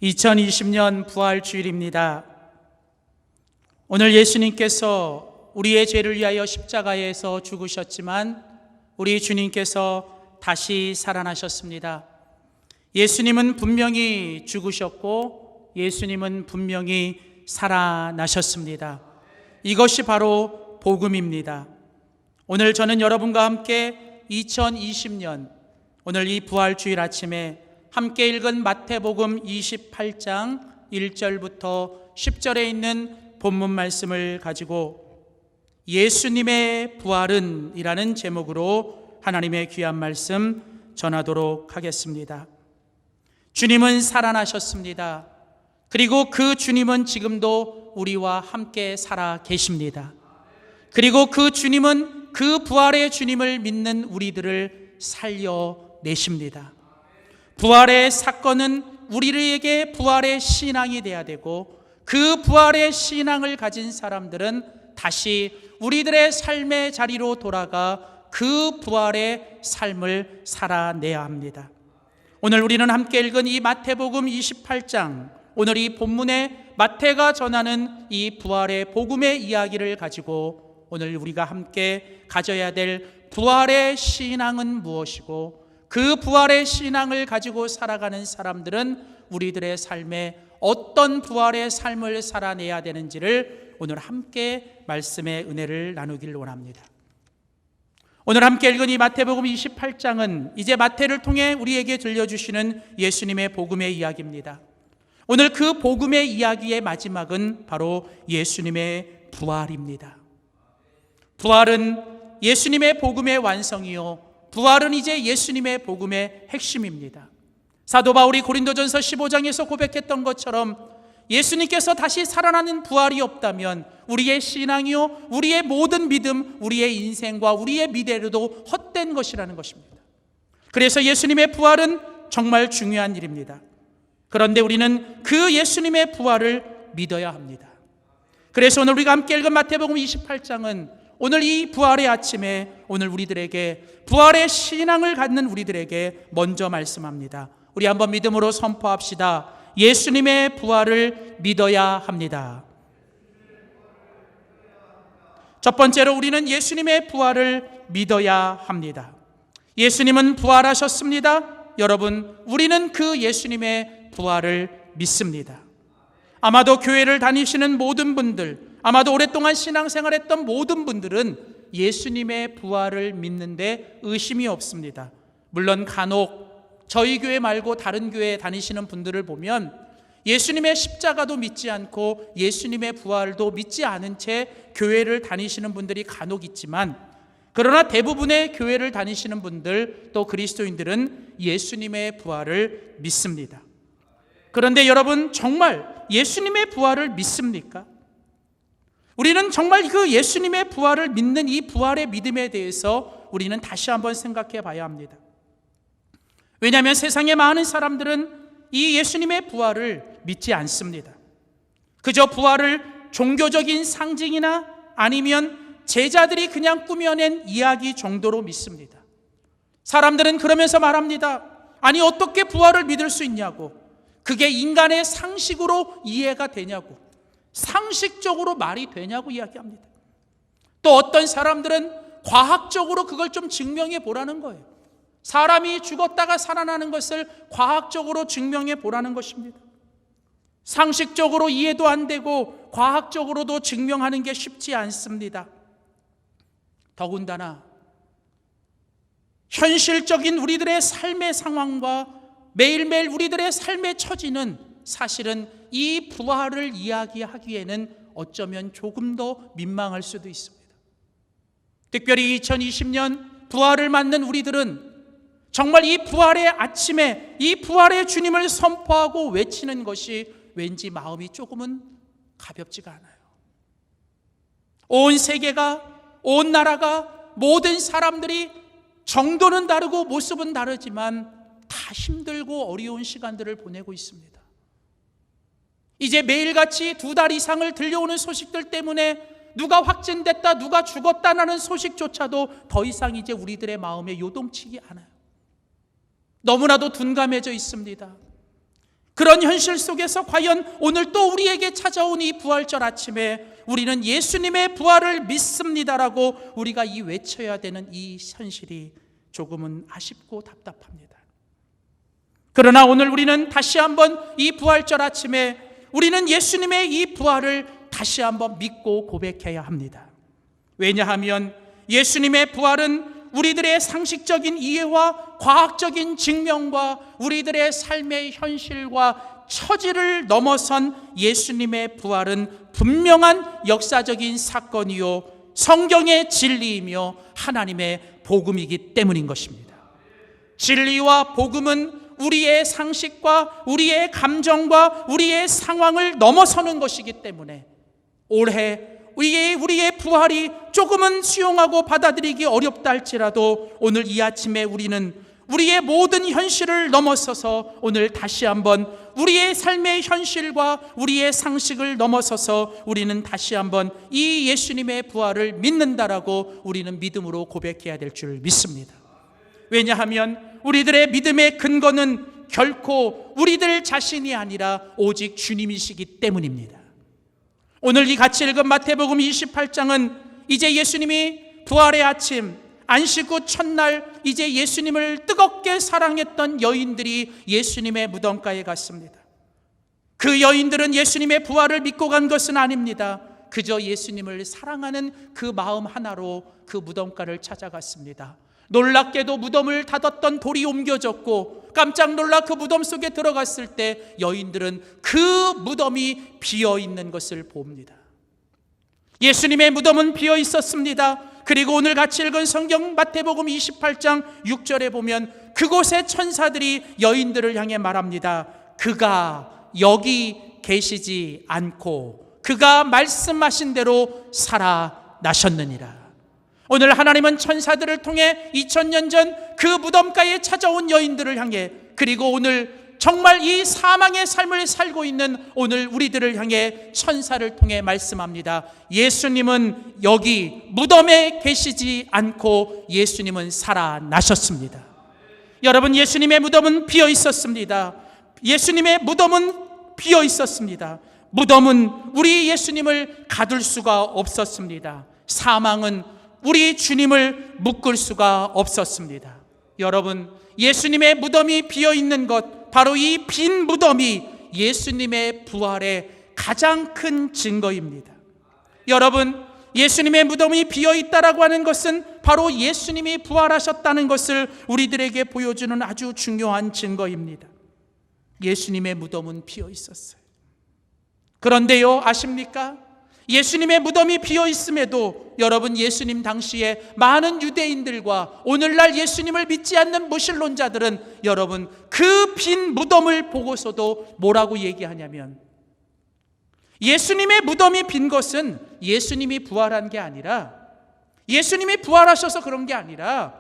2020년 부활주일입니다. 오늘 예수님께서 우리의 죄를 위하여 십자가에서 죽으셨지만 우리 주님께서 다시 살아나셨습니다. 예수님은 분명히 죽으셨고 예수님은 분명히 살아나셨습니다. 이것이 바로 복음입니다. 오늘 저는 여러분과 함께 2020년 오늘 이 부활주일 아침에 함께 읽은 마태복음 28장 1절부터 10절에 있는 본문 말씀을 가지고 예수님의 부활은 이라는 제목으로 하나님의 귀한 말씀 전하도록 하겠습니다. 주님은 살아나셨습니다. 그리고 그 주님은 지금도 우리와 함께 살아 계십니다. 그리고 그 주님은 그 부활의 주님을 믿는 우리들을 살려내십니다. 부활의 사건은 우리에게 부활의 신앙이 돼야 되고 그 부활의 신앙을 가진 사람들은 다시 우리들의 삶의 자리로 돌아가 그 부활의 삶을 살아내야 합니다. 오늘 우리는 함께 읽은 이 마태복음 28장, 오늘 이 본문에 마태가 전하는 이 부활의 복음의 이야기를 가지고 오늘 우리가 함께 가져야 될 부활의 신앙은 무엇이고 그 부활의 신앙을 가지고 살아가는 사람들은 우리들의 삶에 어떤 부활의 삶을 살아내야 되는지를 오늘 함께 말씀의 은혜를 나누길 원합니다. 오늘 함께 읽은 이 마태복음 28장은 이제 마태를 통해 우리에게 들려주시는 예수님의 복음의 이야기입니다. 오늘 그 복음의 이야기의 마지막은 바로 예수님의 부활입니다. 부활은 예수님의 복음의 완성이요 부활은 이제 예수님의 복음의 핵심입니다. 사도 바울이 고린도전서 15장에서 고백했던 것처럼 예수님께서 다시 살아나는 부활이 없다면 우리의 신앙이요 우리의 모든 믿음, 우리의 인생과 우리의 미래로도 헛된 것이라는 것입니다. 그래서 예수님의 부활은 정말 중요한 일입니다. 그런데 우리는 그 예수님의 부활을 믿어야 합니다. 그래서 오늘 우리가 함께 읽은 마태복음 28장은 오늘 이 부활의 아침에 오늘 우리들에게 부활의 신앙을 갖는 우리들에게 먼저 말씀합니다. 우리 한번 믿음으로 선포합시다. 예수님의 부활을 믿어야 합니다. 첫 번째로 우리는 예수님의 부활을 믿어야 합니다. 예수님은 부활하셨습니다. 여러분, 우리는 그 예수님의 부활을 믿습니다. 아마도 교회를 다니시는 모든 분들, 아마도 오랫동안 신앙생활했던 모든 분들은 예수님의 부활을 믿는데 의심이 없습니다. 물론 간혹 저희 교회 말고 다른 교회에 다니시는 분들을 보면 예수님의 십자가도 믿지 않고 예수님의 부활도 믿지 않은 채 교회를 다니시는 분들이 간혹 있지만 그러나 대부분의 교회를 다니시는 분들 또 그리스도인들은 예수님의 부활을 믿습니다. 그런데 여러분 정말 예수님의 부활을 믿습니까? 우리는 정말 그 예수님의 부활을 믿는 이 부활의 믿음에 대해서 우리는 다시 한번 생각해 봐야 합니다. 왜냐하면 세상의 많은 사람들은 이 예수님의 부활을 믿지 않습니다. 그저 부활을 종교적인 상징이나 아니면 제자들이 그냥 꾸며낸 이야기 정도로 믿습니다. 사람들은 그러면서 말합니다. 아니 어떻게 부활을 믿을 수 있냐고. 그게 인간의 상식으로 이해가 되냐고. 상식적으로 말이 되냐고 이야기합니다. 또 어떤 사람들은 과학적으로 그걸 좀 증명해 보라는 거예요. 사람이 죽었다가 살아나는 것을 과학적으로 증명해 보라는 것입니다. 상식적으로 이해도 안 되고 과학적으로도 증명하는 게 쉽지 않습니다. 더군다나 현실적인 우리들의 삶의 상황과 매일매일 우리들의 삶의 처지는 사실은 이 부활을 이야기하기에는 어쩌면 조금 더 민망할 수도 있습니다. 특별히 2020년 부활을 맞는 우리들은 정말 이 부활의 아침에 이 부활의 주님을 선포하고 외치는 것이 왠지 마음이 조금은 가볍지가 않아요. 온 세계가, 온 나라가, 모든 사람들이 정도는 다르고 모습은 다르지만 다 힘들고 어려운 시간들을 보내고 있습니다. 이제 매일같이 2달 이상을 들려오는 소식들 때문에 누가 확진됐다, 누가 죽었다라는 소식조차도 더 이상 이제 우리들의 마음에 요동치지 않아요. 너무나도 둔감해져 있습니다. 그런 현실 속에서 과연 오늘 또 우리에게 찾아온 이 부활절 아침에 우리는 예수님의 부활을 믿습니다라고 우리가 이 외쳐야 되는 이 현실이 조금은 아쉽고 답답합니다. 그러나 오늘 우리는 다시 한번 이 부활절 아침에 우리는 예수님의 이 부활을 다시 한번 믿고 고백해야 합니다. 왜냐하면 예수님의 부활은 우리들의 상식적인 이해와 과학적인 증명과 우리들의 삶의 현실과 처지를 넘어선 예수님의 부활은 분명한 역사적인 사건이요 성경의 진리이며 하나님의 복음이기 때문인 것입니다. 진리와 복음은 우리의 상식과 우리의 감정과 우리의 상황을 넘어서는 것이기 때문에 올해 우리의 부활이 조금은 수용하고 받아들이기 어렵다 할지라도 오늘 이 아침에 우리는 우리의 모든 현실을 넘어서서 오늘 다시 한번 우리의 삶의 현실과 우리의 상식을 넘어서서 우리는 다시 한번 이 예수님의 부활을 믿는다라고 우리는 믿음으로 고백해야 될 줄 믿습니다. 왜냐하면 우리들의 믿음의 근거는 결코 우리들 자신이 아니라 오직 주님이시기 때문입니다. 오늘 이 같이 읽은 마태복음 28장은 이제 예수님이 부활의 아침 안식 후 첫날 이제 예수님을 뜨겁게 사랑했던 여인들이 예수님의 무덤가에 갔습니다. 그 여인들은 예수님의 부활을 믿고 간 것은 아닙니다. 그저 예수님을 사랑하는 그 마음 하나로 그 무덤가를 찾아갔습니다. 놀랍게도 무덤을 닫았던 돌이 옮겨졌고 깜짝 놀라 그 무덤 속에 들어갔을 때 여인들은 그 무덤이 비어있는 것을 봅니다. 예수님의 무덤은 비어 있었습니다. 그리고 오늘 같이 읽은 성경 마태복음 28장 6절에 보면 그곳에 천사들이 여인들을 향해 말합니다. 그가 여기 계시지 않고 그가 말씀하신 대로 살아나셨느니라. 오늘 하나님은 천사들을 통해 2000년 전 그 무덤가에 찾아온 여인들을 향해 그리고 오늘 정말 이 사망의 삶을 살고 있는 오늘 우리들을 향해 천사를 통해 말씀합니다. 예수님은 여기 무덤에 계시지 않고 예수님은 살아나셨습니다. 여러분, 예수님의 무덤은 비어 있었습니다. 예수님의 무덤은 비어 있었습니다. 무덤은 우리 예수님을 가둘 수가 없었습니다. 사망은 우리 주님을 묶을 수가 없었습니다. 여러분, 예수님의 무덤이 비어있는 것, 바로 이 빈 무덤이 예수님의 부활의 가장 큰 증거입니다. 여러분, 예수님의 무덤이 비어있다라고 하는 것은 바로 예수님이 부활하셨다는 것을 우리들에게 보여주는 아주 중요한 증거입니다. 예수님의 무덤은 비어있었어요. 그런데요, 아십니까? 예수님의 무덤이 비어있음에도 여러분, 예수님 당시에 많은 유대인들과 오늘날 예수님을 믿지 않는 무신론자들은 여러분 그 빈 무덤을 보고서도 뭐라고 얘기하냐면 예수님의 무덤이 빈 것은 예수님이 부활한 게 아니라 예수님이 부활하셔서 그런 게 아니라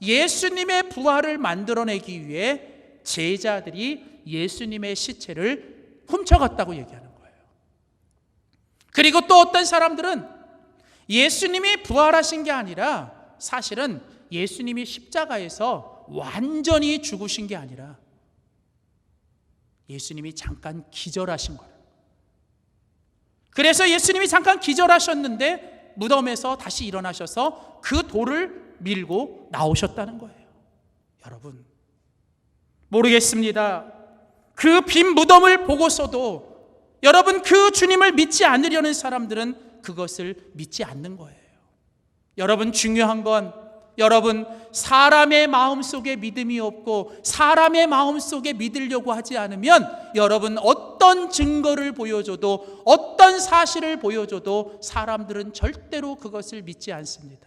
예수님의 부활을 만들어내기 위해 제자들이 예수님의 시체를 훔쳐갔다고 얘기하는 거예요. 그리고 또 어떤 사람들은 예수님이 부활하신 게 아니라 사실은 예수님이 십자가에서 완전히 죽으신 게 아니라 예수님이 잠깐 기절하신 거예요. 그래서 예수님이 잠깐 기절하셨는데 무덤에서 다시 일어나셔서 그 돌을 밀고 나오셨다는 거예요. 여러분, 모르겠습니다. 그 빈 무덤을 보고서도 여러분 그 주님을 믿지 않으려는 사람들은 그것을 믿지 않는 거예요. 여러분, 중요한 건 여러분 사람의 마음속에 믿음이 없고 사람의 마음속에 믿으려고 하지 않으면 여러분 어떤 증거를 보여줘도 어떤 사실을 보여줘도 사람들은 절대로 그것을 믿지 않습니다.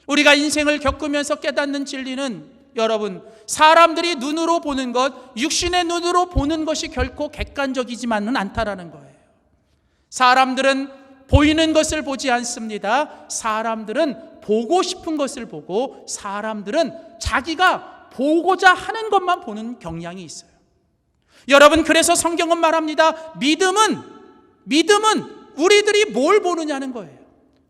우리가 인생을 겪으면서 깨닫는 진리는 여러분, 사람들이 눈으로 보는 것, 육신의 눈으로 보는 것이 결코 객관적이지만은 않다라는 거예요. 사람들은 보이는 것을 보지 않습니다. 사람들은 보고 싶은 것을 보고 사람들은 자기가 보고자 하는 것만 보는 경향이 있어요. 여러분, 그래서 성경은 말합니다. 믿음은 우리들이 뭘 보느냐는 거예요.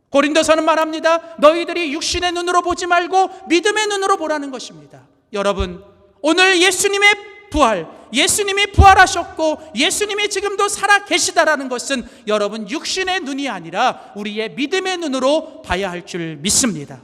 고린도서는 말합니다. 너희들이 육신의 눈으로 보지 말고 믿음의 눈으로 보라는 것입니다. 여러분, 오늘 예수님의 부활, 예수님이 부활하셨고 예수님이 지금도 살아 계시다라는 것은 여러분 육신의 눈이 아니라 우리의 믿음의 눈으로 봐야 할 줄 믿습니다.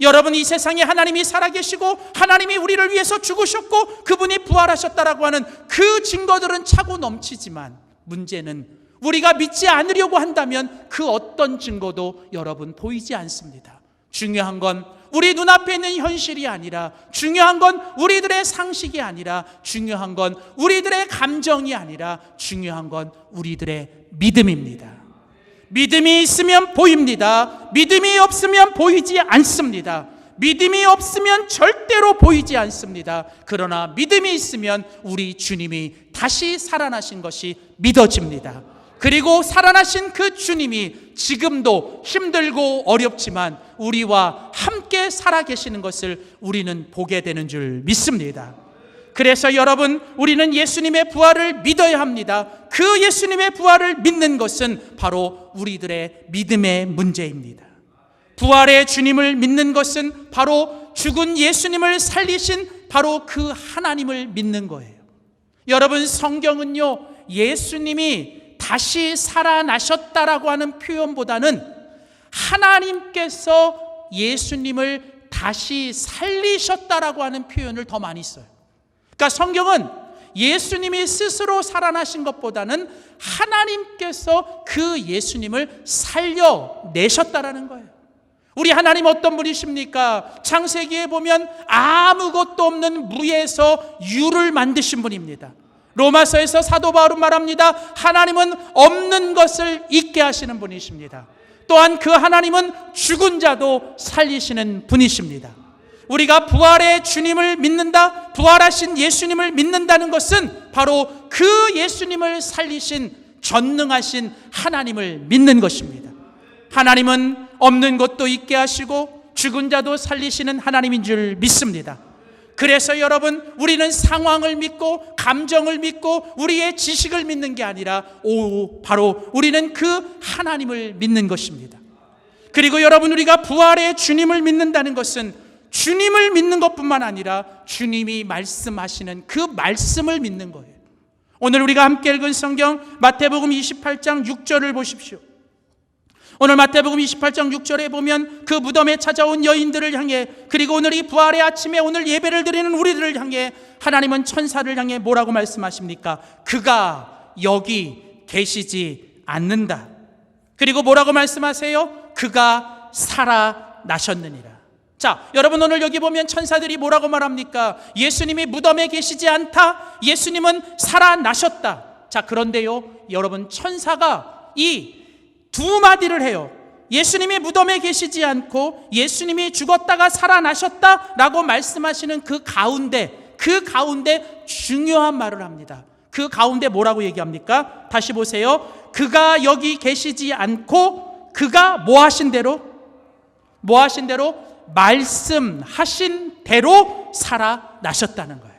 여러분, 이 세상에 하나님이 살아계시고 하나님이 우리를 위해서 죽으셨고 그분이 부활하셨다라고 하는 그 증거들은 차고 넘치지만 문제는 우리가 믿지 않으려고 한다면 그 어떤 증거도 여러분 보이지 않습니다. 중요한 건 우리 눈앞에 있는 현실이 아니라, 중요한 건 우리들의 상식이 아니라, 중요한 건 우리들의 감정이 아니라, 중요한 건 우리들의 믿음입니다. 믿음이 있으면 보입니다. 믿음이 없으면 보이지 않습니다. 믿음이 없으면 절대로 보이지 않습니다. 그러나 믿음이 있으면 우리 주님이 다시 살아나신 것이 믿어집니다. 그리고 살아나신 그 주님이 지금도 힘들고 어렵지만 우리와 함께 살아계시는 것을 우리는 보게 되는 줄 믿습니다. 그래서 여러분, 우리는 예수님의 부활을 믿어야 합니다. 그 예수님의 부활을 믿는 것은 바로 우리들의 믿음의 문제입니다. 부활의 주님을 믿는 것은 바로 죽은 예수님을 살리신 바로 그 하나님을 믿는 거예요. 여러분, 성경은요, 예수님이 다시 살아나셨다라고 하는 표현보다는 하나님께서 예수님을 다시 살리셨다라고 하는 표현을 더 많이 써요. 그러니까 성경은 예수님이 스스로 살아나신 것보다는 하나님께서 그 예수님을 살려내셨다라는 거예요. 우리 하나님 어떤 분이십니까? 창세기에 보면 아무것도 없는 무에서 유를 만드신 분입니다. 로마서에서 사도 바울은 말합니다. 하나님은 없는 것을 있게 하시는 분이십니다. 또한 그 하나님은 죽은 자도 살리시는 분이십니다. 우리가 부활의 주님을 믿는다, 부활하신 예수님을 믿는다는 것은 바로 그 예수님을 살리신 전능하신 하나님을 믿는 것입니다. 하나님은 없는 것도 있게 하시고 죽은 자도 살리시는 하나님인 줄 믿습니다. 그래서 여러분, 우리는 상황을 믿고 감정을 믿고 우리의 지식을 믿는 게 아니라 바로 우리는 그 하나님을 믿는 것입니다. 그리고 여러분, 우리가 부활의 주님을 믿는다는 것은 주님을 믿는 것뿐만 아니라 주님이 말씀하시는 그 말씀을 믿는 거예요. 오늘 우리가 함께 읽은 성경 마태복음 28장 6절을 보십시오. 오늘 마태복음 28장 6절에 보면 그 무덤에 찾아온 여인들을 향해, 그리고 오늘 이 부활의 아침에 오늘 예배를 드리는 우리들을 향해 하나님은 천사를 향해 뭐라고 말씀하십니까? 그가 여기 계시지 않는다. 그리고 뭐라고 말씀하세요? 그가 살아나셨느니라. 자, 여러분, 오늘 여기 보면 천사들이 뭐라고 말합니까? 예수님이 무덤에 계시지 않다. 예수님은 살아나셨다. 자, 그런데요, 여러분, 천사가 이 두 마디를 해요. 예수님이 무덤에 계시지 않고 예수님이 죽었다가 살아나셨다라고 말씀하시는 그 가운데 중요한 말을 합니다. 그 가운데 뭐라고 얘기합니까? 다시 보세요. 그가 여기 계시지 않고 그가 뭐 하신 대로 말씀하신 대로 살아나셨다는 거예요.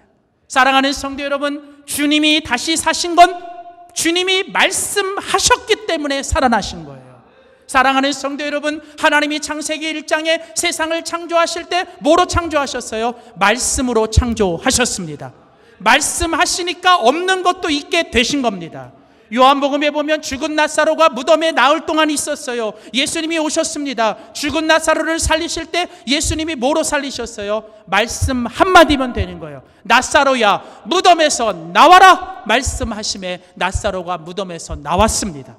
사랑하는 성도 여러분, 주님이 다시 사신 건 주님이 말씀하셨기 때문에 살아나신 거예요. 사랑하는 성도 여러분, 하나님이 창세기 1장에 세상을 창조하실 때 뭐로 창조하셨어요? 말씀으로 창조하셨습니다. 말씀하시니까 없는 것도 있게 되신 겁니다. 요한복음에 보면 죽은 나사로가 무덤에 나흘 동안 있었어요. 예수님이 오셨습니다. 죽은 나사로를 살리실 때 예수님이 뭐로 살리셨어요? 말씀 한마디면 되는 거예요. 나사로야, 무덤에서 나와라. 말씀하심에 나사로가 무덤에서 나왔습니다.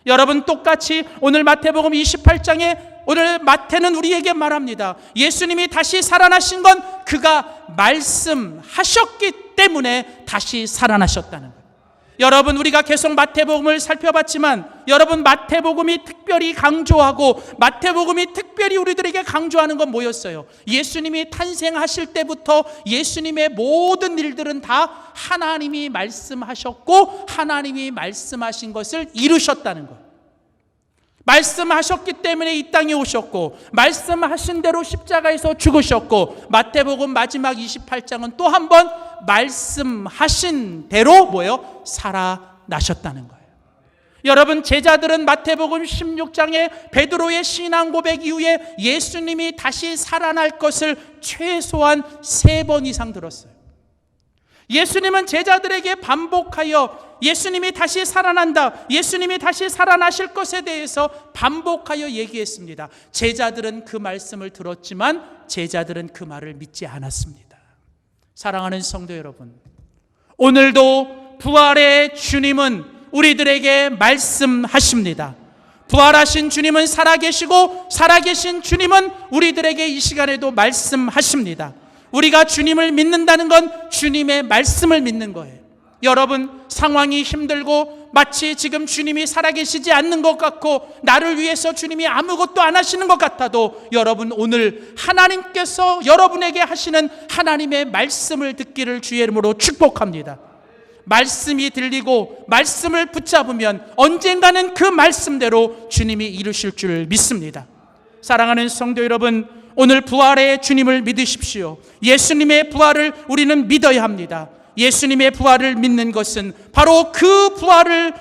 여러분, 똑같이 오늘 마태복음 28장에 오늘 마태는 우리에게 말합니다. 예수님이 다시 살아나신 건 그가 말씀하셨기 때문에 다시 살아나셨다는 거예요. 여러분, 우리가 계속 마태복음을 살펴봤지만 여러분, 마태복음이 특별히 강조하고 마태복음이 특별히 우리들에게 강조하는 건 뭐였어요? 예수님이 탄생하실 때부터 예수님의 모든 일들은 다 하나님이 말씀하셨고 하나님이 말씀하신 것을 이루셨다는 거예요. 말씀하셨기 때문에 이 땅에 오셨고 말씀하신 대로 십자가에서 죽으셨고 마태복음 마지막 28장은 또 한 번 말씀하신 대로 뭐예요? 살아나셨다는 거예요. 여러분, 제자들은 마태복음 16장에 베드로의 신앙 고백 이후에 예수님이 다시 살아날 것을 최소한 3번 이상 들었어요. 예수님은 제자들에게 반복하여 예수님이 다시 살아난다, 예수님이 다시 살아나실 것에 대해서 반복하여 얘기했습니다. 제자들은 그 말씀을 들었지만 제자들은 그 말을 믿지 않았습니다. 사랑하는 성도 여러분, 오늘도 부활의 주님은 우리들에게 말씀하십니다. 부활하신 주님은 살아계시고 살아계신 주님은 우리들에게 이 시간에도 말씀하십니다. 우리가 주님을 믿는다는 건 주님의 말씀을 믿는 거예요. 여러분, 상황이 힘들고 마치 지금 주님이 살아계시지 않는 것 같고 나를 위해서 주님이 아무것도 안 하시는 것 같아도 여러분, 오늘 하나님께서 여러분에게 하시는 하나님의 말씀을 듣기를 주의 이름으로 축복합니다. 말씀이 들리고 말씀을 붙잡으면 언젠가는 그 말씀대로 주님이 이루실 줄 믿습니다. 사랑하는 성도 여러분, 오늘 부활의 주님을 믿으십시오. 예수님의 부활을 우리는 믿어야 합니다. 예수님의 부활을 믿는 것은 바로 그 부활을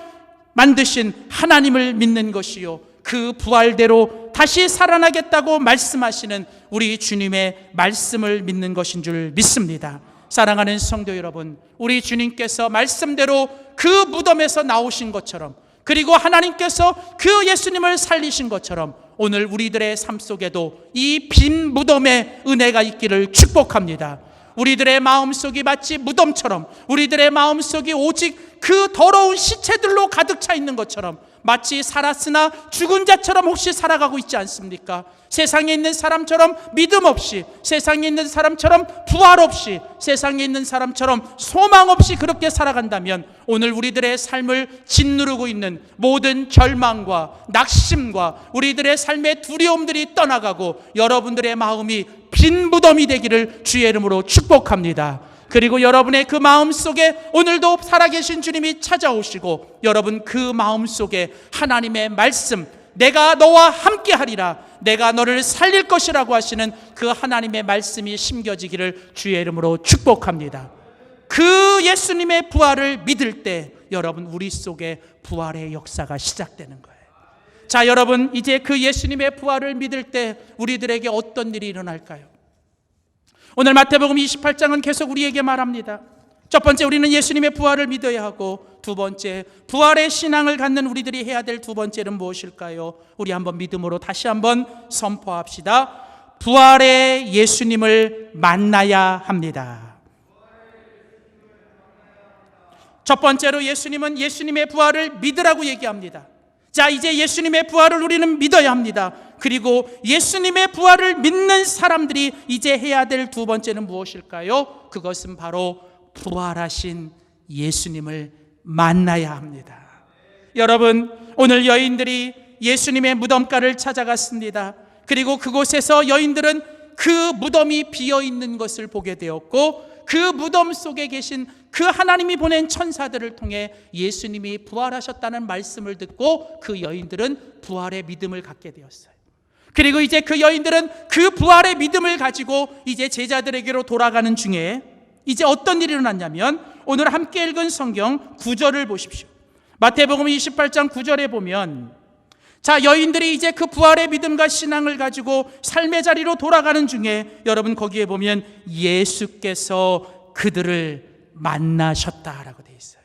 만드신 하나님을 믿는 것이요, 그 부활대로 다시 살아나겠다고 말씀하시는 우리 주님의 말씀을 믿는 것인 줄 믿습니다. 사랑하는 성도 여러분, 우리 주님께서 말씀대로 그 무덤에서 나오신 것처럼, 그리고 하나님께서 그 예수님을 살리신 것처럼 오늘 우리들의 삶 속에도 이 빈 무덤의 은혜가 있기를 축복합니다. 우리들의 마음속이 마치 무덤처럼, 우리들의 마음속이 오직 그 더러운 시체들로 가득 차 있는 것처럼, 마치 살았으나 죽은 자처럼 혹시 살아가고 있지 않습니까? 세상에 있는 사람처럼 믿음 없이, 세상에 있는 사람처럼 부활 없이, 세상에 있는 사람처럼 소망 없이 그렇게 살아간다면 오늘 우리들의 삶을 짓누르고 있는 모든 절망과 낙심과 우리들의 삶의 두려움들이 떠나가고 여러분들의 마음이 빈 무덤이 되기를 주의 이름으로 축복합니다. 그리고 여러분의 그 마음 속에 오늘도 살아계신 주님이 찾아오시고 여러분 그 마음 속에 하나님의 말씀, 내가 너와 함께 하리라, 내가 너를 살릴 것이라고 하시는 그 하나님의 말씀이 심겨지기를 주의 이름으로 축복합니다. 그 예수님의 부활을 믿을 때 여러분 우리 속에 부활의 역사가 시작되는 거예요. 자, 여러분, 이제 그 예수님의 부활을 믿을 때 우리들에게 어떤 일이 일어날까요? 오늘 마태복음 28장은 계속 우리에게 말합니다. 첫 번째, 우리는 예수님의 부활을 믿어야 하고, 두 번째, 부활의 신앙을 갖는 우리들이 해야 될 두 번째는 무엇일까요? 우리 한번 믿음으로 다시 한번 선포합시다. 부활의 예수님을 만나야 합니다. 첫 번째로 예수님은 예수님의 부활을 믿으라고 얘기합니다. 자, 이제 예수님의 부활을 우리는 믿어야 합니다. 그리고 예수님의 부활을 믿는 사람들이 이제 해야 될 두 번째는 무엇일까요? 그것은 바로 부활하신 예수님을 만나야 합니다. 여러분, 오늘 여인들이 예수님의 무덤가를 찾아갔습니다. 그리고 그곳에서 여인들은 그 무덤이 비어있는 것을 보게 되었고, 그 무덤 속에 계신 그 하나님이 보낸 천사들을 통해 예수님이 부활하셨다는 말씀을 듣고 그 여인들은 부활의 믿음을 갖게 되었어요. 그리고 이제 그 여인들은 그 부활의 믿음을 가지고 이제 제자들에게로 돌아가는 중에 이제 어떤 일이 일어났냐면, 오늘 함께 읽은 성경 9절을 보십시오. 마태복음 28장 9절에 보면, 자, 여인들이 이제 그 부활의 믿음과 신앙을 가지고 삶의 자리로 돌아가는 중에 여러분 거기에 보면 예수께서 그들을 만나셨다라고 되어 있어요.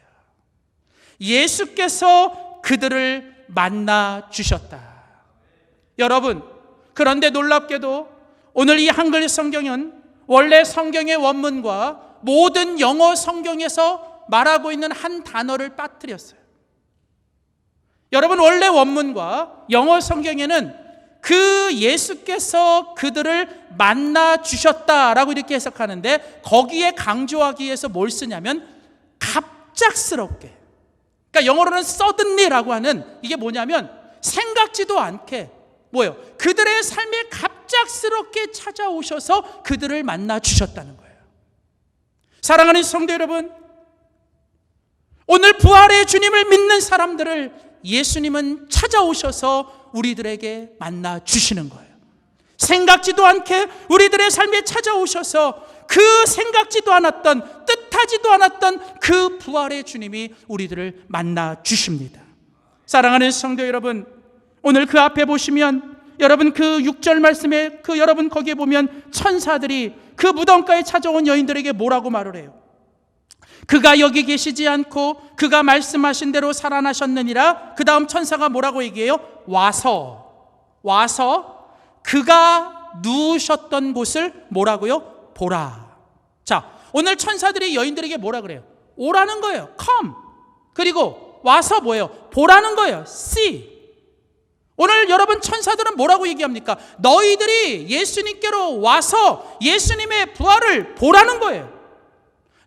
예수께서 그들을 만나 주셨다. 여러분, 그런데 놀랍게도 오늘 이 한글 성경은 원래 성경의 원문과 모든 영어 성경에서 말하고 있는 한 단어를 빠뜨렸어요. 여러분, 원래 원문과 영어 성경에는 그 예수께서 그들을 만나 주셨다라고 이렇게 해석하는데, 거기에 강조하기 위해서 뭘 쓰냐면 갑작스럽게, 그러니까 영어로는 suddenly라고 하는, 이게 뭐냐면 생각지도 않게 뭐예요? 그들의 삶에 갑작스럽게 찾아오셔서 그들을 만나 주셨다는 거예요. 사랑하는 성도 여러분, 오늘 부활의 주님을 믿는 사람들을 예수님은 찾아오셔서 우리들에게 만나 주시는 거예요. 생각지도 않게 우리들의 삶에 찾아오셔서 그 생각지도 않았던, 뜻하지도 않았던 그 부활의 주님이 우리들을 만나 주십니다. 사랑하는 성도 여러분, 오늘 그 앞에 보시면 여러분 그 6절 말씀에 여러분 거기에 보면 천사들이 그 무덤가에 찾아온 여인들에게 뭐라고 말을 해요? 그가 여기 계시지 않고 그가 말씀하신 대로 살아나셨느니라. 그 다음 천사가 뭐라고 얘기해요? 와서 그가 누우셨던 곳을 뭐라고요? 보라. 자, 오늘 천사들이 여인들에게 뭐라 그래요? 오라는 거예요. come. 그리고 와서 뭐예요? 보라는 거예요. see. 오늘 여러분 천사들은 뭐라고 얘기합니까? 너희들이 예수님께로 와서 예수님의 부활을 보라는 거예요.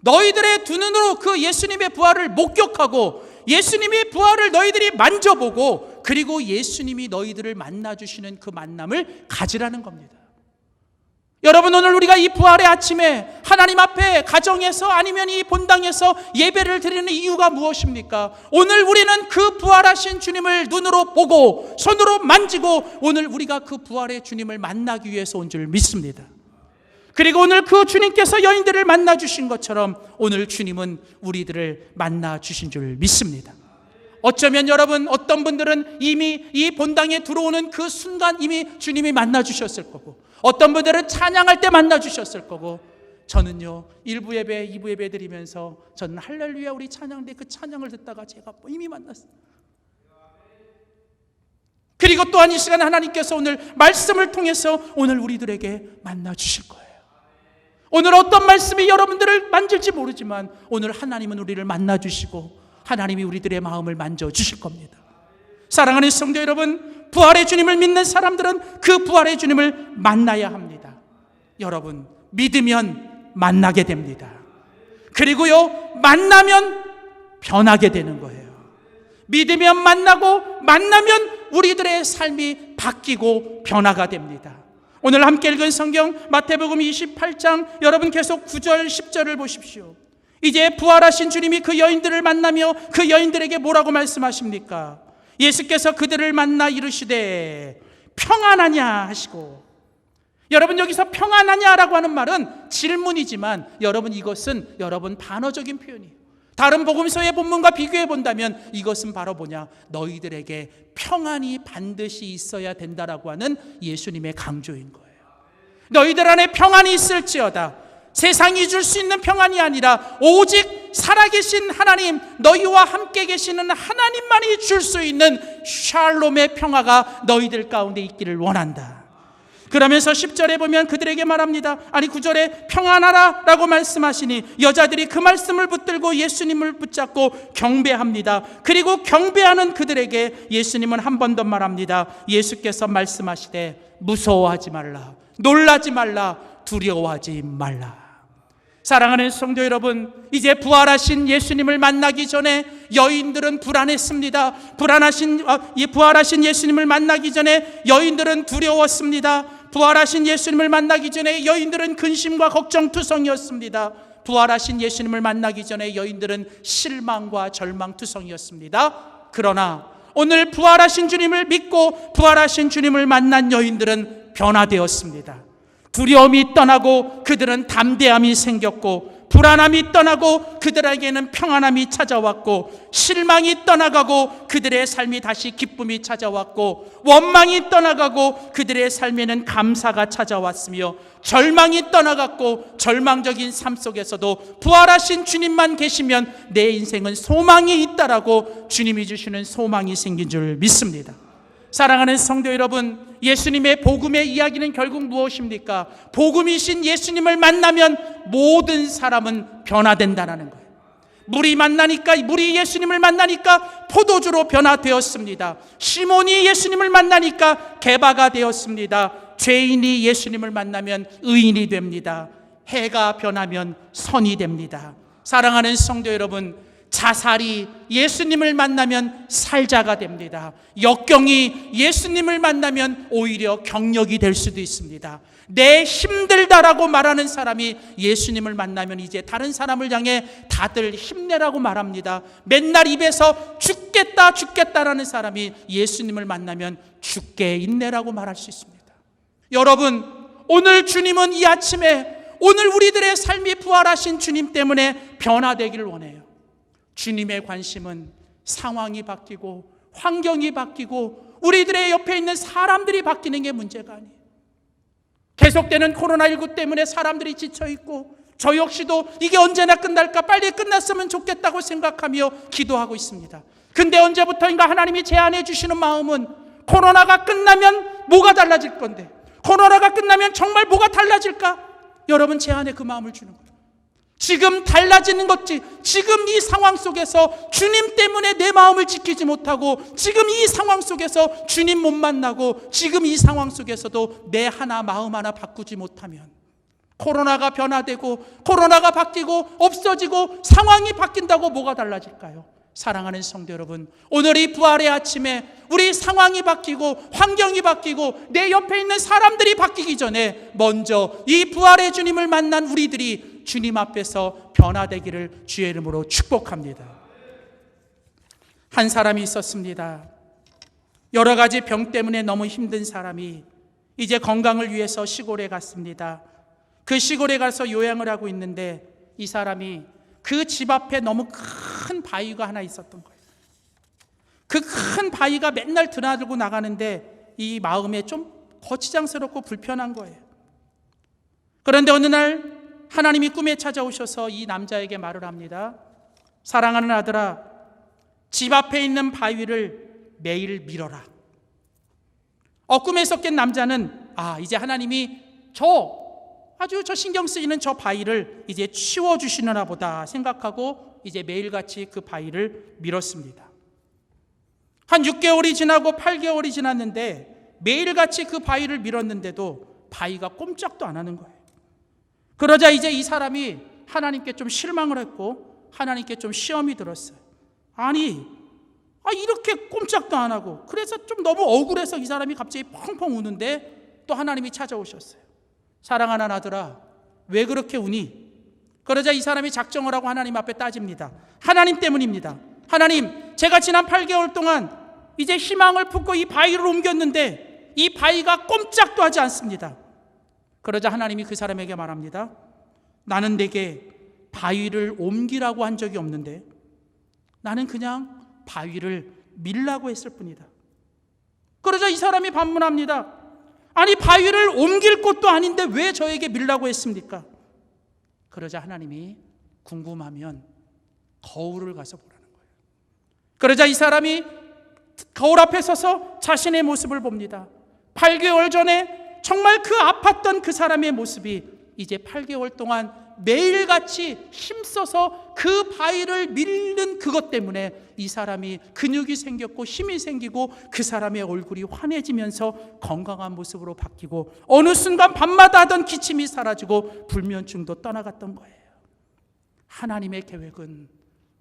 너희들의 두 눈으로 그 예수님의 부활을 목격하고 예수님의 부활을 너희들이 만져보고 그리고 예수님이 너희들을 만나주시는 그 만남을 가지라는 겁니다. 여러분, 오늘 우리가 이 부활의 아침에 하나님 앞에 가정에서 아니면 이 본당에서 예배를 드리는 이유가 무엇입니까? 오늘 우리는 그 부활하신 주님을 눈으로 보고 손으로 만지고 오늘 우리가 그 부활의 주님을 만나기 위해서 온 줄 믿습니다. 그리고 오늘 그 주님께서 여인들을 만나 주신 것처럼 오늘 주님은 우리들을 만나 주신 줄 믿습니다. 어쩌면 여러분, 어떤 분들은 이미 이 본당에 들어오는 그 순간 이미 주님이 만나 주셨을 거고, 어떤 분들은 찬양할 때 만나 주셨을 거고, 저는요 1부 예배 2부 예배 드리면서 저는 할렐루야 우리 찬양대 그 찬양을 듣다가 제가 이미 만났어요. 그리고 또한 이 시간 하나님께서 오늘 말씀을 통해서 오늘 우리들에게 만나 주실 거예요. 오늘 어떤 말씀이 여러분들을 만질지 모르지만 오늘 하나님은 우리를 만나 주시고 하나님이 우리들의 마음을 만져 주실 겁니다. 사랑하는 성도 여러분, 부활의 주님을 믿는 사람들은 그 부활의 주님을 만나야 합니다. 여러분, 믿으면 만나게 됩니다. 그리고요 만나면 변하게 되는 거예요. 믿으면 만나고 만나면 우리들의 삶이 바뀌고 변화가 됩니다. 오늘 함께 읽은 성경 마태복음 28장 여러분 계속 9절 10절을 보십시오. 이제 부활하신 주님이 그 여인들을 만나며 그 여인들에게 뭐라고 말씀하십니까? 예수께서 그들을 만나 이르시되 평안하냐 하시고, 여러분 여기서 평안하냐라고 하는 말은 질문이지만 여러분 이것은 여러분 반어적인 표현이에요. 다른 복음서의 본문과 비교해 본다면 이것은 바로 뭐냐? 너희들에게 평안이 반드시 있어야 된다라고 하는 예수님의 강조인 거예요. 너희들 안에 평안이 있을지어다. 세상이 줄 수 있는 평안이 아니라 오직 살아계신 하나님, 너희와 함께 계시는 하나님만이 줄 수 있는 샬롬의 평화가 너희들 가운데 있기를 원한다. 그러면서 10절에 보면 그들에게 말합니다. 아니 9절에 평안하라 라고 말씀하시니 여자들이 그 말씀을 붙들고 예수님을 붙잡고 경배합니다. 그리고 경배하는 그들에게 예수님은 한 번 더 말합니다. 예수께서 말씀하시되 무서워하지 말라, 놀라지 말라, 두려워하지 말라. 사랑하는 성도 여러분, 이제 부활하신 예수님을 만나기 전에 여인들은 불안했습니다. 부활하신 예수님을 만나기 전에 여인들은 두려웠습니다. 부활하신 예수님을 만나기 전에 여인들은 근심과 걱정투성이었습니다. 부활하신 예수님을 만나기 전에 여인들은 실망과 절망투성이었습니다. 그러나 오늘 부활하신 주님을 믿고 부활하신 주님을 만난 여인들은 변화되었습니다. 두려움이 떠나고 그들은 담대함이 생겼고, 불안함이 떠나고 그들에게는 평안함이 찾아왔고, 실망이 떠나가고 그들의 삶이 다시 기쁨이 찾아왔고, 원망이 떠나가고 그들의 삶에는 감사가 찾아왔으며, 절망이 떠나갔고 절망적인 삶 속에서도 부활하신 주님만 계시면 내 인생은 소망이 있다라고 주님이 주시는 소망이 생긴 줄 믿습니다. 사랑하는 성도 여러분, 예수님의 복음의 이야기는 결국 무엇입니까? 복음이신 예수님을 만나면 모든 사람은 변화된다는 거예요. 물이 예수님을 만나니까 포도주로 변화되었습니다. 시몬이 예수님을 만나니까 게바가 되었습니다. 죄인이 예수님을 만나면 의인이 됩니다. 해가 변하면 선이 됩니다. 사랑하는 성도 여러분, 자살이 예수님을 만나면 살자가 됩니다. 역경이 예수님을 만나면 오히려 경력이 될 수도 있습니다. 내 힘들다라고 말하는 사람이 예수님을 만나면 이제 다른 사람을 향해 다들 힘내라고 말합니다. 맨날 입에서 죽겠다라는 사람이 예수님을 만나면 죽게 인내라고 말할 수 있습니다. 여러분, 오늘 주님은 이 아침에 오늘 우리들의 삶이 부활하신 주님 때문에 변화되기를 원해요. 주님의 관심은 상황이 바뀌고 환경이 바뀌고 우리들의 옆에 있는 사람들이 바뀌는 게 문제가 아니에요. 계속되는 코로나19 때문에 사람들이 지쳐있고 저 역시도 이게 언제나 끝날까, 빨리 끝났으면 좋겠다고 생각하며 기도하고 있습니다. 근데 언제부터인가 하나님이 제안해 주시는 마음은 코로나가 끝나면 뭐가 달라질 건데, 코로나가 끝나면 정말 뭐가 달라질까? 여러분, 제 안에 그 마음을 주는 거예요. 지금 달라지는 것지, 지금 이 상황 속에서 주님 때문에 내 마음을 지키지 못하고, 지금 이 상황 속에서 주님 못 만나고, 지금 이 상황 속에서도 내 하나 마음 하나 바꾸지 못하면 코로나가 변화되고 코로나가 바뀌고 없어지고 상황이 바뀐다고 뭐가 달라질까요? 사랑하는 성도 여러분, 오늘 이 부활의 아침에 우리 상황이 바뀌고 환경이 바뀌고 내 옆에 있는 사람들이 바뀌기 전에 먼저 이 부활의 주님을 만난 우리들이 주님 앞에서 변화되기를 주의 이름으로 축복합니다. 한 사람이 있었습니다. 여러 가지 병 때문에 너무 힘든 사람이 이제 건강을 위해서 시골에 갔습니다. 그 시골에 가서 요양을 하고 있는데 이 사람이 그 집 앞에 너무 큰 바위가 하나 있었던 거예요. 그 큰 바위가 맨날 드나들고 나가는데 이 마음에 좀 거치장스럽고 불편한 거예요. 그런데 어느 날 하나님이 꿈에 찾아오셔서 이 남자에게 말을 합니다. 사랑하는 아들아, 집 앞에 있는 바위를 매일 밀어라. 꿈에서 깬 남자는 이제 하나님이 저 신경 쓰이는 저 바위를 이제 치워주시느라 보다 생각하고 이제 매일같이 그 바위를 밀었습니다. 한 6개월이 지나고 8개월이 지났는데 매일같이 그 바위를 밀었는데도 바위가 꼼짝도 안 하는 거예요. 그러자 이제 이 사람이 하나님께 좀 실망을 했고 하나님께 좀 시험이 들었어요. 이렇게 꼼짝도 안 하고, 그래서 좀 너무 억울해서 이 사람이 갑자기 펑펑 우는데 또 하나님이 찾아오셨어요. 사랑하는 아들아, 왜 그렇게 우니? 그러자 이 사람이 작정을 하고 하나님 앞에 따집니다. 하나님 때문입니다. 하나님, 제가 지난 8개월 동안 이제 희망을 품고 이 바위를 옮겼는데 이 바위가 꼼짝도 하지 않습니다. 그러자 하나님이 그 사람에게 말합니다. 나는 내게 바위를 옮기라고 한 적이 없는데 나는 그냥 바위를 밀라고 했을 뿐이다. 그러자 이 사람이 반문합니다. 바위를 옮길 것도 아닌데 왜 저에게 밀라고 했습니까? 그러자 하나님이 궁금하면 거울을 가서 보라는 거예요. 그러자 이 사람이 거울 앞에 서서 자신의 모습을 봅니다. 8개월 전에 정말 그 아팠던 그 사람의 모습이 이제 8개월 동안 매일같이 힘써서 그 바위를 밀는 그것 때문에 이 사람이 근육이 생겼고 힘이 생기고 그 사람의 얼굴이 환해지면서 건강한 모습으로 바뀌고 어느 순간 밤마다 하던 기침이 사라지고 불면증도 떠나갔던 거예요. 하나님의 계획은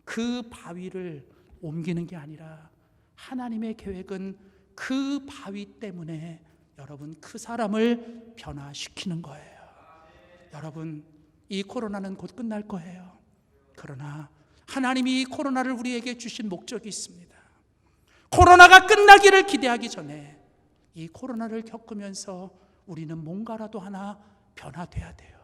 그 바위를 옮기는 게 아니라 하나님의 계획은 그 바위 때문에 여러분 그 사람을 변화시키는 거예요. 여러분, 이 코로나는 곧 끝날 거예요. 그러나 하나님이 이 코로나를 우리에게 주신 목적이 있습니다. 코로나가 끝나기를 기대하기 전에 이 코로나를 겪으면서 우리는 뭔가라도 하나 변화돼야 돼요.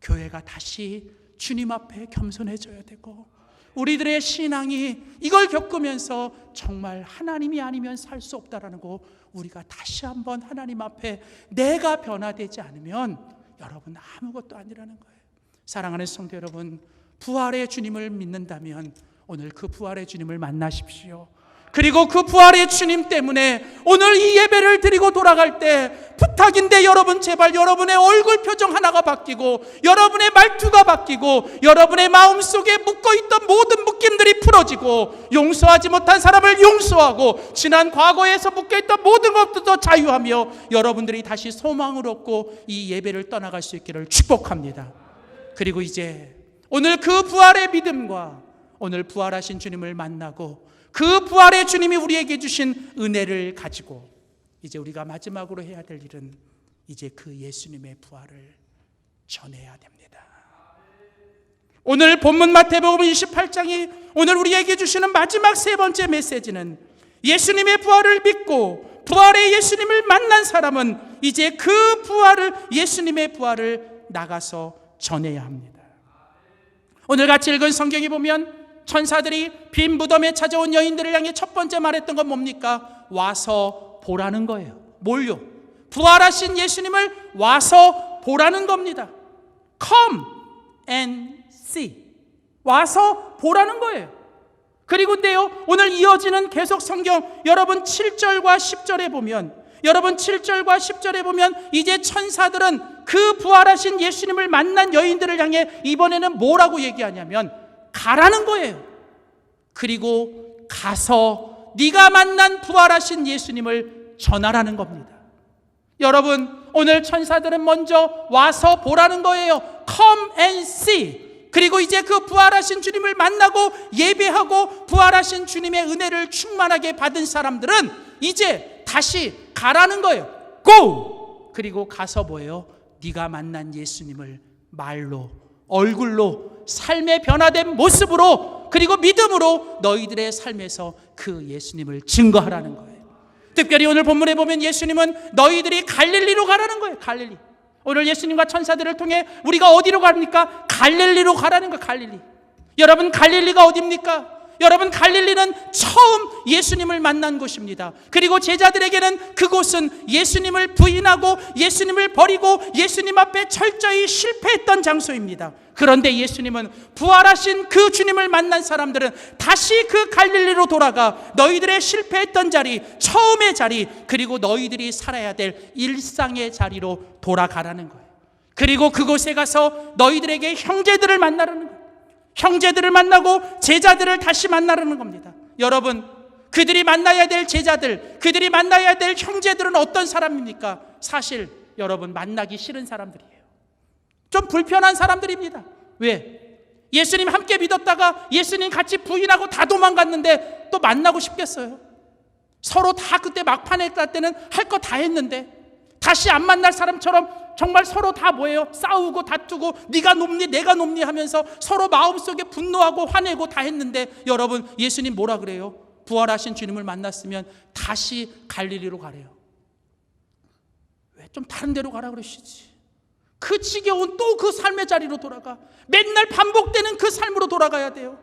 교회가 다시 주님 앞에 겸손해져야 되고 우리들의 신앙이 이걸 겪으면서 정말 하나님이 아니면 살 수 없다라는 거 우리가 다시 한번 하나님 앞에 내가 변화되지 않으면 여러분 아무것도 아니라는 거예요. 사랑하는 성도 여러분, 부활의 주님을 믿는다면 오늘 그 부활의 주님을 만나십시오. 그리고 그 부활의 주님 때문에 오늘 이 예배를 드리고 돌아갈 때 부탁인데 여러분 제발 여러분의 얼굴 표정 하나가 바뀌고 여러분의 말투가 바뀌고 여러분의 마음속에 묶어있던 모든 묶임들이 풀어지고 용서하지 못한 사람을 용서하고 지난 과거에서 묶여있던 모든 것부터 자유하며 여러분들이 다시 소망을 얻고 이 예배를 떠나갈 수 있기를 축복합니다. 그리고 이제 오늘 그 부활의 믿음과 오늘 부활하신 주님을 만나고 그 부활의 주님이 우리에게 주신 은혜를 가지고 이제 우리가 마지막으로 해야 될 일은 이제 그 예수님의 부활을 전해야 됩니다. 오늘 본문 마태복음 28장이 오늘 우리에게 주시는 마지막 세 번째 메시지는 예수님의 부활을 믿고 부활의 예수님을 만난 사람은 이제 그 부활을 예수님의 부활을 나가서 전해야 합니다. 오늘 같이 읽은 성경에 보면 천사들이 빈 무덤에 찾아온 여인들을 향해 첫 번째 말했던 건 뭡니까? 와서 보라는 거예요. 뭘요? 부활하신 예수님을 와서 보라는 겁니다. Come, and see. 와서 보라는 거예요. 그리고인데요, 오늘 이어지는 계속 성경 여러분 7절과 10절에 보면, 여러분 7절과 10절에 보면 이제 천사들은 그 부활하신 예수님을 만난 여인들을 향해 이번에는 뭐라고 얘기하냐면 가라는 거예요. 그리고 가서 네가 만난 부활하신 예수님을 전하라는 겁니다. 여러분, 오늘 천사들은 먼저 와서 보라는 거예요. Come and see. 그리고 이제 그 부활하신 주님을 만나고 예배하고 부활하신 주님의 은혜를 충만하게 받은 사람들은 이제 다시 가라는 거예요. Go! 그리고 가서 뭐예요? 네가 만난 예수님을 말로, 얼굴로, 삶의 변화된 모습으로, 그리고 믿음으로 너희들의 삶에서 그 예수님을 증거하라는 거예요. 특별히 오늘 본문에 보면 예수님은 너희들이 갈릴리로 가라는 거예요. 갈릴리. 오늘 예수님과 천사들을 통해 우리가 어디로 갑니까? 갈릴리로 가라는 거예요. 갈릴리. 여러분, 갈릴리가 어디입니까? 여러분, 갈릴리는 처음 예수님을 만난 곳입니다. 그리고 제자들에게는 그곳은 예수님을 부인하고 예수님을 버리고 예수님 앞에 철저히 실패했던 장소입니다. 그런데 예수님은 부활하신 그 주님을 만난 사람들은 다시 그 갈릴리로 돌아가 너희들의 실패했던 자리, 처음의 자리, 그리고 너희들이 살아야 될 일상의 자리로 돌아가라는 거예요. 그리고 그곳에 가서 너희들에게 형제들을 만나라는 거예요. 형제들을 만나고 제자들을 다시 만나라는 겁니다. 여러분, 그들이 만나야 될 제자들, 그들이 만나야 될 형제들은 어떤 사람입니까? 사실 여러분, 만나기 싫은 사람들이에요. 좀 불편한 사람들입니다. 왜? 예수님 함께 믿었다가 예수님 같이 부인하고 다 도망갔는데 또 만나고 싶겠어요? 서로 다 그때 막판에 갈 때는 할 거 다 했는데 다시 안 만날 사람처럼 정말 서로 다 뭐예요? 싸우고 다투고 네가 높니 내가 높니 하면서 서로 마음속에 분노하고 화내고 다 했는데, 여러분, 예수님 뭐라 그래요? 부활하신 주님을 만났으면 다시 갈릴리로 가래요. 왜 좀 다른 데로 가라 그러시지? 그 지겨운 또 그 삶의 자리로 돌아가. 맨날 반복되는 그 삶으로 돌아가야 돼요.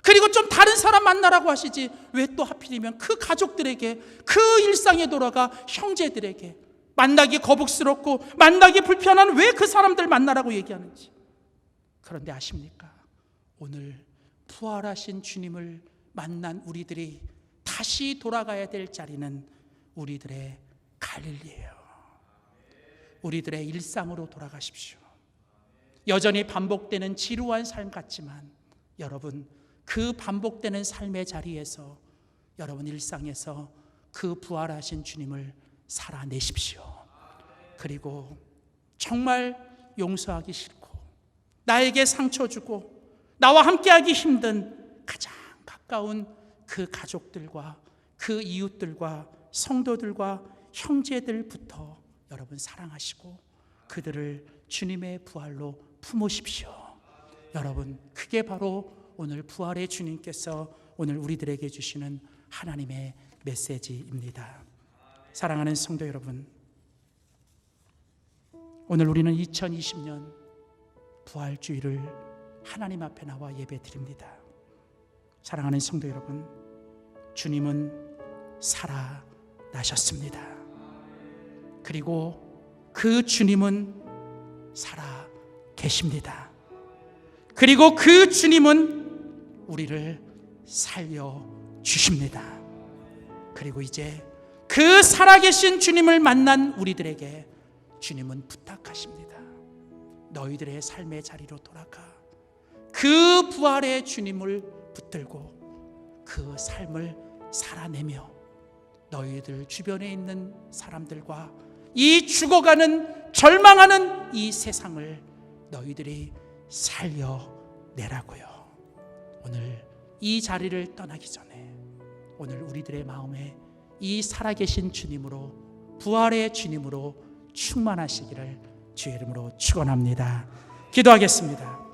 그리고 좀 다른 사람 만나라고 하시지 왜 또 하필이면 그 가족들에게, 그 일상에 돌아가 형제들에게 만나기 거북스럽고 만나기 불편한 왜 그 사람들 만나라고 얘기하는지. 그런데 아십니까? 오늘 부활하신 주님을 만난 우리들이 다시 돌아가야 될 자리는 우리들의 갈릴리예요. 우리들의 일상으로 돌아가십시오. 여전히 반복되는 지루한 삶 같지만 여러분, 그 반복되는 삶의 자리에서 여러분 일상에서 그 부활하신 주님을 살아내십시오. 그리고 정말 용서하기 싫고 나에게 상처 주고 나와 함께하기 힘든 가장 가까운 그 가족들과 그 이웃들과 성도들과 형제들부터 여러분 사랑하시고 그들을 주님의 부활로 품으십시오. 여러분, 그게 바로 오늘 부활의 주님께서 오늘 우리들에게 주시는 하나님의 메시지입니다. 사랑하는 성도 여러분, 오늘 우리는 2020년 부활주일을 하나님 앞에 나와 예배드립니다. 사랑하는 성도 여러분, 주님은 살아나셨습니다. 그리고 그 주님은 살아 계십니다. 그리고 그 주님은 우리를 살려주십니다. 그리고 이제 그 살아계신 주님을 만난 우리들에게 주님은 부탁하십니다. 너희들의 삶의 자리로 돌아가 그 부활의 주님을 붙들고 그 삶을 살아내며 너희들 주변에 있는 사람들과 이 죽어가는 절망하는 이 세상을 너희들이 살려내라고요. 오늘 이 자리를 떠나기 전에 오늘 우리들의 마음에 이 살아계신 주님으로, 부활의 주님으로 충만하시기를 주의 이름으로 축원합니다. 기도하겠습니다.